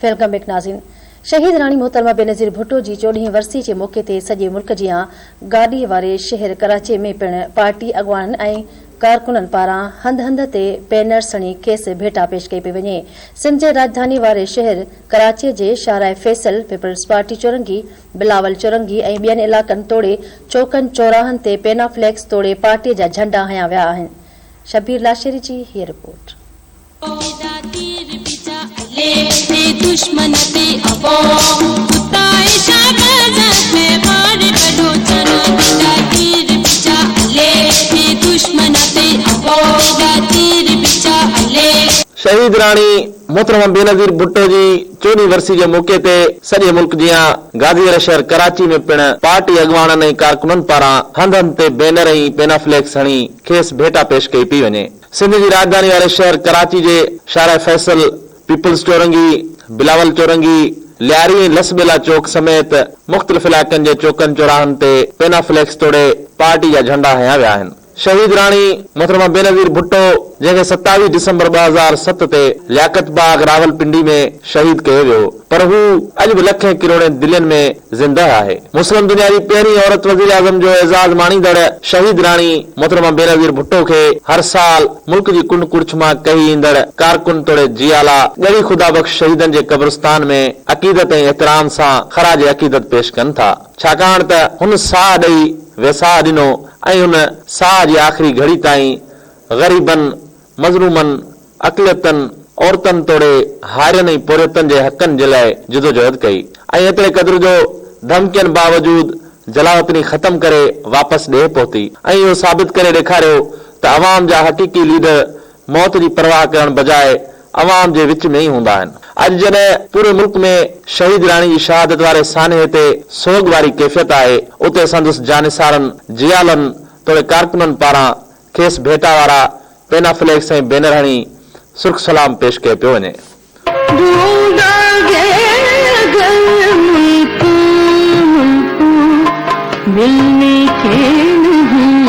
Welcome back नाज़रीन। शहीद राणी मोहतरमा बेनज़ीर भुट्टो जी 14वीं वरसी जे मौके ते सॼे मुल्क जियां गाॾी वारे शहर कराची में पिण पार्टी अॻवाननि ऐं कारकुननि पारां हंध हंध ते बैनर सणी खेसि भेटा पेश कई पई वञे। सिंध जे राजधानी वारे शहर कराची जे शाहराह फैसल, पीपल्स पार्टी चौरंगी, बिलावल चौरंगी ऐं ॿियनि इलाक़नि तोड़े चौकनि चौराहनि ते पेना फ्लैक्स तोड़े पार्टीअ जा झंडा हया विया आहिनि। शबीर लाशेरी जी हीअ रिपोर्ट। दुश्मन ते अबो कुताए शागज़ में मार कढो चना बेटा तीर पिचा ले दुश्मन ते अबो तीर पिचा ले। शहीद राणी मोहतरमा बेनज़ीर भुट्टो जी 14वीं वरसी जे मौके ते सॼे मुल्क जियां गाज़ीअ शहर कराची में पिण पार्टी अॻवाननि ऐं कारकुननि पारां हंध हंध ते बैनर ऐं पेना फ्लैक्स हणी खेसि भेटा पेश कई पई वञे। सिंध जी राजधानी वारे शहर कराची जे शाहराह फैसल, पीपल्स चौरंगी, बिलावल चौरंगी, लियारी ऐं लसबेला चौक समेत मुख़्तलिफ़ इलाक़नि जे चौकनि चौराहनि ते पेना फ्लैक्स तोड़े पार्टी जा झंडा हया विया आहिनि। शहीद राणी मोहतरमा बेनज़ीर भुट्टो जंहिंखे 27 डिसंबर 2007 ते लियाकत बाग रावलपिंडी में शहीद कयो वियो, पर हू अॼु बि लखें किरोड़े दिलनि में ज़िंदा आहे। मुस्लिम दुनिया जी पहिरीं औरत वज़ीर आज़म जो एज़ाज़ माणींदड़ शहीद राणी मोहतरमा बेनज़ीर भुट्टो खे हर साल मुल्क जी कुंड कुड़छ मां कही ईंदड़ कारकुन तोड़े जियाला ॻड़ी खुदा बख़्श शहीदनि जे क़ब्रिस्तान में अक़ीदत ऐं एहतराम सां ख़राज अक़ीदत पेश कनि था, छाकाणि त हुन साह ॾेई वेसाह ॾिनो ऐं हुन साह जी आख़िरी घड़ी ताईं ग़रीबनि, मज़लूमनि, अक़लियतनि, औरतनि तोड़े हारियुनि ऐं पोरियतनि जे हक़नि जे लाइ जिदोजहद कई ऐं एतिरे क़द्र जो धमकियुनि बावजूद जलावतनी ख़त्म करे वापसि ॾे पहुती ऐं इहो साबित करे ॾेखारियो त अवाम जा हक़ीक़ी लीडर मौत जी परवाह करण बजाए अवाम जे विच में ई हूंदा आहिनि। अॼु जॾहिं पूरे मुल्क में शहीद राणी जी शहादत वारे सान्हे ते सोग वारी कैफ़ियत आहे, उते संदसि जानिसारनि, जियालनि तोड़े कारकुननि पारां खेसि भेटा वारा पेना फ्लैक्स ऐं बैनर हणी सुर्ख सलाम पेश कयो पियो वञे। मिलने के नहीं